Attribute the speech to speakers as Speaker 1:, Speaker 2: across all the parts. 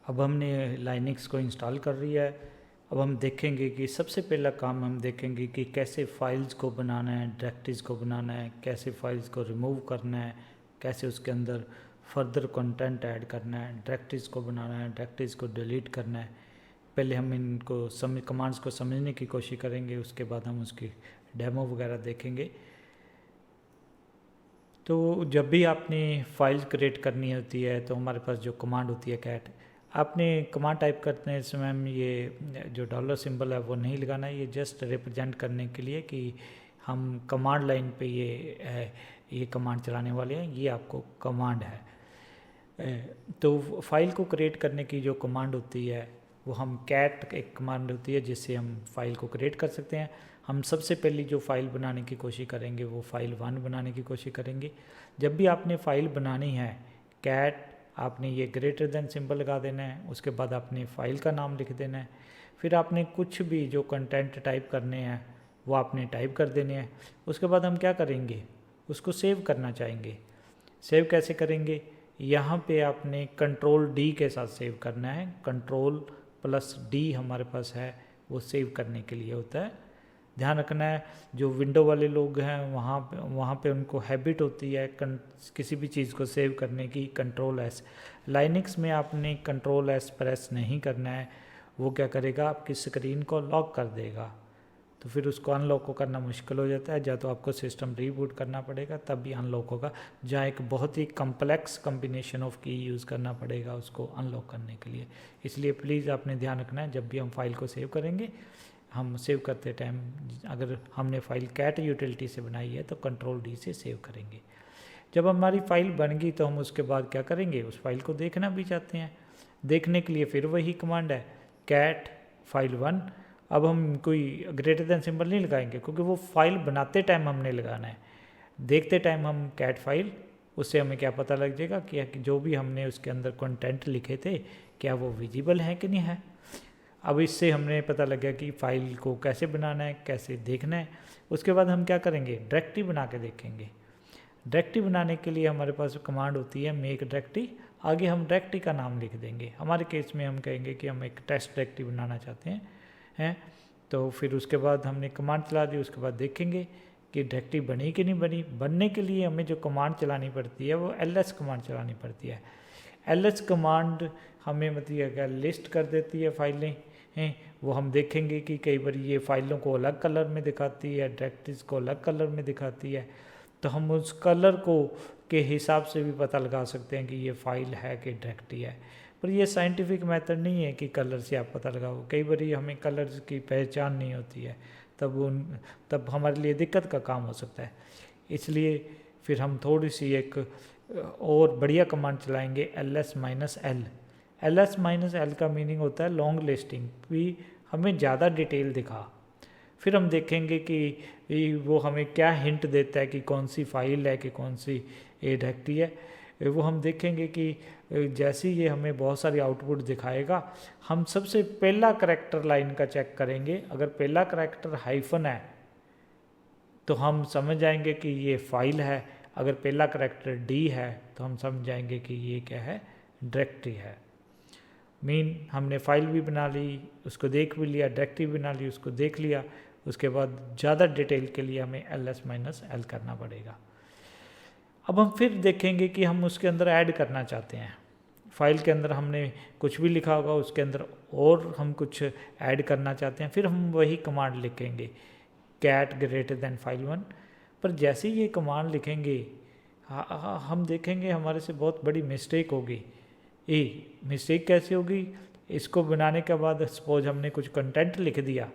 Speaker 1: अब हमने लाइनक्स को इंस्टॉल कर लिया है। अब हम देखेंगे कि सबसे पहला काम हम देखेंगे कि कैसे फाइल्स को बनाना है, डायरेक्टरीज को बनाना है, कैसे फाइल्स को रिमूव करना है, कैसे उसके अंदर फर्दर कंटेंट ऐड करना है, डायरेक्टरीज को बनाना है, डायरेक्टरीज को डिलीट करना है। पहले हम इनको कमांड्स को समझने की कोशिश करेंगे, उसके बाद हम उसकी डेमो वगैरह देखेंगे। तो जब भी आपने फाइल क्रिएट करनी होती है तो हमारे पास जो कमांड होती है कैट, आपने कमांड टाइप करते समय में ये जो डॉलर सिंबल है वो नहीं लगाना है। ये जस्ट रिप्रेजेंट करने के लिए कि हम कमांड लाइन पे ये कमांड चलाने वाले हैं, ये आपको कमांड है। तो फाइल को क्रिएट करने की जो कमांड होती है वो हम कैट एक कमांड होती है जिससे हम फाइल को क्रिएट कर सकते हैं। हम सबसे पहली जो फाइल बनाने की कोशिश करेंगे वो फाइल 1 बनाने की कोशिश करेंगे। जब भी आपने फाइल बनानी है कैट आपने ये ग्रेटर देन सिंबल लगा देना है, उसके बाद आपने फाइल का नाम लिख देना है, फिर आपने कुछ भी जो कंटेंट टाइप करने हैं वो आपने टाइप कर देने हैं। उसके बाद हम क्या करेंगे, उसको सेव करना चाहेंगे। सेव कैसे करेंगे, यहाँ पे आपने कंट्रोल डी के साथ सेव करना है। कंट्रोल+D हमारे पास है, वो सेव करने के लिए होता है। ध्यान रखना है जो विंडो वाले लोग हैं वहाँ पे उनको हैबिट होती है किसी भी चीज़ को सेव करने की कंट्रोल+S। लाइनक्स में आपने कंट्रोल+S प्रेस नहीं करना है, वो क्या करेगा आपकी स्क्रीन को लॉक कर देगा, तो फिर उसको अनलॉक को करना मुश्किल हो जाता है। या तो आपको सिस्टम रीबूट करना पड़ेगा तब भी अनलॉक होगा, जहाँ एक बहुत ही कम्प्लेक्स कम्बिनेशन ऑफ की यूज़ करना पड़ेगा उसको अनलॉक करने के लिए। इसलिए प्लीज़ आपने ध्यान रखना है जब भी हम फाइल को सेव करेंगे, हम सेव करते टाइम अगर हमने फाइल कैट यूटिलिटी से बनाई है तो कंट्रोल D से सेव करेंगे। जब हमारी फ़ाइल बन गई तो हम उसके बाद क्या करेंगे, उस फाइल को देखना भी चाहते हैं। देखने के लिए फिर वही कमांड है कैट file1। अब हम कोई ग्रेटर देन सिंबल नहीं लगाएंगे क्योंकि वो फाइल बनाते टाइम हमने लगाना है। देखते टाइम हम कैट फाइल, उससे हमें क्या पता लग जाएगा कि जो भी हमने उसके अंदर कंटेंट लिखे थे क्या वो विजिबल है कि नहीं है। अब इससे हमने पता लग गया कि फ़ाइल को कैसे बनाना है, कैसे देखना है। उसके बाद हम क्या करेंगे, डायरेक्टरी बना के देखेंगे। डायरेक्टरी बनाने के लिए हमारे पास कमांड होती है मेक डायरेक्टरी। आगे हम डायरेक्टरी का नाम लिख देंगे। हमारे केस में हम कहेंगे कि हम एक टेस्ट डायरेक्टरी बनाना चाहते हैं। तो फिर उसके बाद हमने कमांड चला दी, उसके बाद देखेंगे कि डायरेक्टरी बनी कि नहीं बनी। बनने के लिए हमें जो कमांड चलानी पड़ती है वो ls कमांड चलानी पड़ती है। ls कमांड हमें मतलब लिस्ट कर देती है फाइलें हैं, वो हम देखेंगे कि कई बार ये फाइलों को अलग कलर में दिखाती है, डायरेक्टरीज को अलग कलर में दिखाती है। तो हम उस कलर को के हिसाब से भी पता लगा सकते हैं कि ये फाइल है कि डायरेक्टरी है। पर ये साइंटिफिक मेथड नहीं है कि कलर से आप पता लगाओ। कई बार हमें कलर्स की पहचान नहीं होती है, तब हमारे लिए दिक्कत का काम हो सकता है। इसलिए फिर हम थोड़ी सी एक और बढ़िया कमांड चलाएंगे ls-l। ls-l का मीनिंग होता है लॉन्ग लिस्टिंग, भी हमें ज़्यादा डिटेल दिखा। फिर हम देखेंगे कि वो हमें क्या हिंट देता है कि कौन सी फाइल है कि कौन सी डायरेक्टरी है। वो हम देखेंगे कि जैसे ये हमें बहुत सारी आउटपुट दिखाएगा, हम सबसे पहला करैक्टर लाइन का चेक करेंगे। अगर पहला करैक्टर हाइफन है तो हम समझ जाएंगे कि ये फाइल है। अगर पहला करैक्टर D है तो हम समझ जाएंगे कि ये क्या है, डायरेक्टरी है। हमने फाइल भी बना ली, उसको देख भी लिया, डायरेक्टरी बना ली, उसको देख लिया। उसके बाद ज़्यादा डिटेल के लिए हमें ls-l करना पड़ेगा। अब हम फिर देखेंगे कि हम उसके अंदर ऐड करना चाहते हैं। फाइल के अंदर हमने कुछ भी लिखा होगा, उसके अंदर और हम कुछ ऐड करना चाहते हैं। फिर हम वही कमांड लिखेंगे कैट ग्रेटर देन file1। पर जैसे ही ये कमांड लिखेंगे हम देखेंगे हमारे से बहुत बड़ी मिस्टेक होगी। मिस्टेक कैसे होगी, इसको बनाने के बाद सपोज हमने कुछ कंटेंट लिख दिया,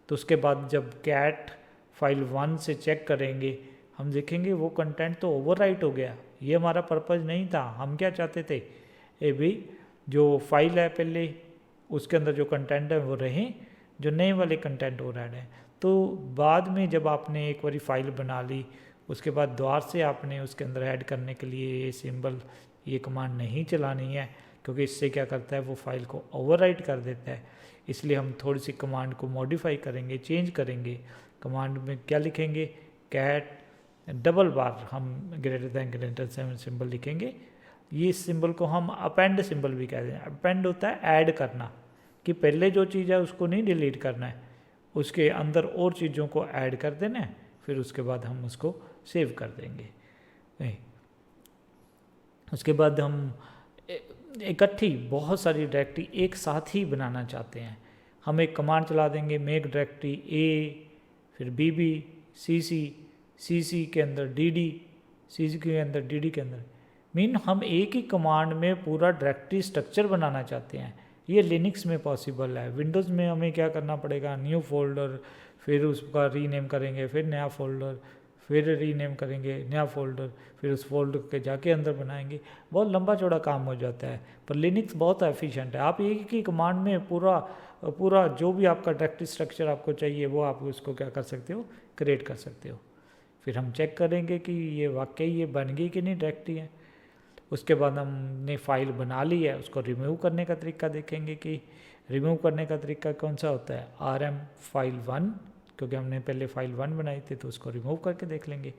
Speaker 1: तो उसके बाद जब कैट file1 से चेक करेंगे हम देखेंगे वो कंटेंट तो ओवरराइट हो गया। ये हमारा पर्पज़ नहीं था। हम क्या चाहते थे, भी जो फाइल है पहले उसके अंदर जो कंटेंट है वो रहें, जो नए वाले कंटेंट हो रहा है। तो बाद में जब आपने एक बारी फाइल बना ली, उसके बाद दोबारा से आपने उसके अंदर ऐड करने के लिए ये सिंबल, ये कमांड नहीं चलानी है, क्योंकि इससे क्या करता है वो फाइल को ओवरराइट कर देता है। इसलिए हम थोड़ी सी कमांड को मॉडिफाई करेंगे, चेंज करेंगे। कमांड में क्या लिखेंगे, कैट डबल बार हम ग्रेटर देन सिंबल लिखेंगे। ये सिंबल को हम अपेंड सिंबल भी कहते हैं। अपेंड होता है ऐड करना, कि पहले जो चीज़ है उसको नहीं डिलीट करना है, उसके अंदर और चीज़ों को ऐड कर देना है, फिर उसके बाद हम उसको सेव कर देंगे। नहीं, उसके बाद हम इकट्ठी बहुत सारी डायरेक्टरी एक साथ ही बनाना चाहते हैं। हम एक कमांड चला देंगे, मेक डायरेक्टरी ए, फिर बीबी, सीसी, सीसी के अंदर डीडी, सीसी के अंदर डीडी के अंदर, मीन हम एक ही कमांड में पूरा डायरेक्टरी स्ट्रक्चर बनाना चाहते हैं। ये लिनक्स में पॉसिबल है। विंडोज़ में हमें क्या करना पड़ेगा, न्यू फोल्डर, फिर उसका रीनेम करेंगे, फिर नया फोल्डर, फिर रीनेम करेंगे, नया फोल्डर, फिर उस फोल्डर के जाके अंदर बनाएंगे। बहुत लंबा चौड़ा काम हो जाता है, पर लिनक्स बहुत एफिशिएंट है। आप एक ही कमांड में पूरा जो भी आपका डायरेक्टरी स्ट्रक्चर आपको चाहिए वो आप उसको क्या कर सकते हो, क्रिएट कर सकते हो। फिर हम चेक करेंगे कि ये वाकई ये बन गई कि नहीं डायरेक्टरी है। उसके बाद हमने फाइल बना ली है, उसको रिमूव करने का तरीका देखेंगे कि रिमूव करने का तरीका कौन सा होता है। rm फाइल 1, क्योंकि हमने पहले फाइल 1 बनाई थी तो उसको रिमूव करके देख लेंगे।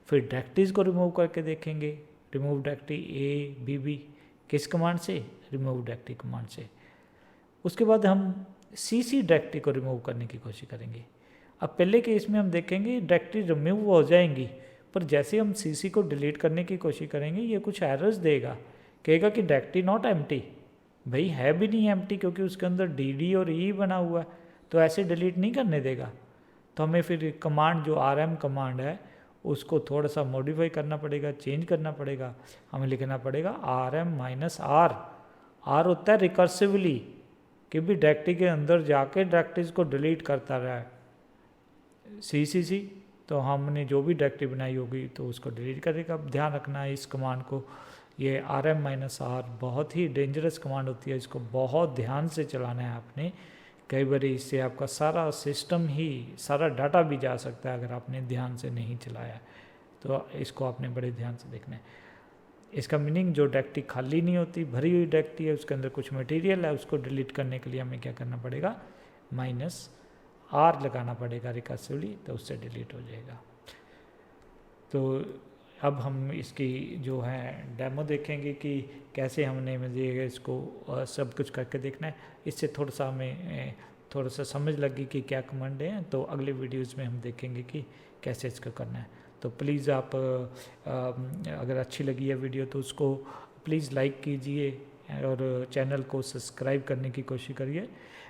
Speaker 1: फिर डायरेक्टरीज को रिमूव करके देखेंगे, remove directory A B B, किस कमांड से, रिमूव डायरेक्टरी कमांड से। उसके बाद हम सी डायरेक्टरी को रिमूव करने की कोशिश करेंगे। अब पहले केस में हम देखेंगे डायरेक्टरी रिमूव हो जाएंगी, पर जैसे हम सीसी को डिलीट करने की कोशिश करेंगे ये कुछ एरर्स देगा, कहेगा कि डायरेक्टरी नॉट एम्प्टी। भाई है भी नहीं एम्प्टी, क्योंकि उसके अंदर डी और ई बना हुआ है, तो ऐसे डिलीट नहीं करने देगा। तो हमें फिर कमांड जो rm कमांड है उसको थोड़ा सा मॉडिफाई करना पड़ेगा, चेंज करना पड़ेगा। हमें लिखना पड़ेगा rm-r। r होता है रिकर्सिवली, कि भी डायरेक्टरी के अंदर जाके डायरेक्टरीज को डिलीट करता रहा है। सी तो हमने जो भी डायरेक्टरी बनाई होगी तो उसको डिलीट करेगा। अब ध्यान रखना है इस कमांड को, ये rm-r बहुत ही डेंजरस कमांड होती है, इसको बहुत ध्यान से चलाना है आपने। कई बार इससे आपका सारा सिस्टम ही, सारा डाटा भी जा सकता है अगर आपने ध्यान से नहीं चलाया, तो इसको आपने बड़े ध्यान से देखना है। इसका मीनिंग जो डायरेक्टरी खाली नहीं होती, भरी हुई डायरेक्टरी है, उसके अंदर कुछ मटेरियल है, उसको डिलीट करने के लिए हमें क्या करना पड़ेगा, -r लगाना पड़ेगा रिकर्सिवली, तो उससे डिलीट हो जाएगा। तो अब हम इसकी जो है डेमो देखेंगे कि कैसे हमने मुझे इसको सब कुछ करके देखना है। इससे थोड़ा सा हमें थोड़ा सा समझ लगी कि क्या कमांड है, तो अगले वीडियोस में हम देखेंगे कि कैसे इसको करना है। तो प्लीज़ आप अगर अच्छी लगी है वीडियो तो उसको प्लीज़ लाइक कीजिए और चैनल को सब्सक्राइब करने की कोशिश करिए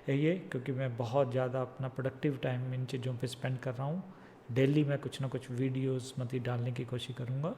Speaker 1: ये, क्योंकि मैं बहुत ज़्यादा अपना प्रोडक्टिव टाइम इन चीज़ों पे स्पेंड कर रहा हूँ। डेली मैं कुछ ना कुछ वीडियोस मतलब डालने की कोशिश करूँगा।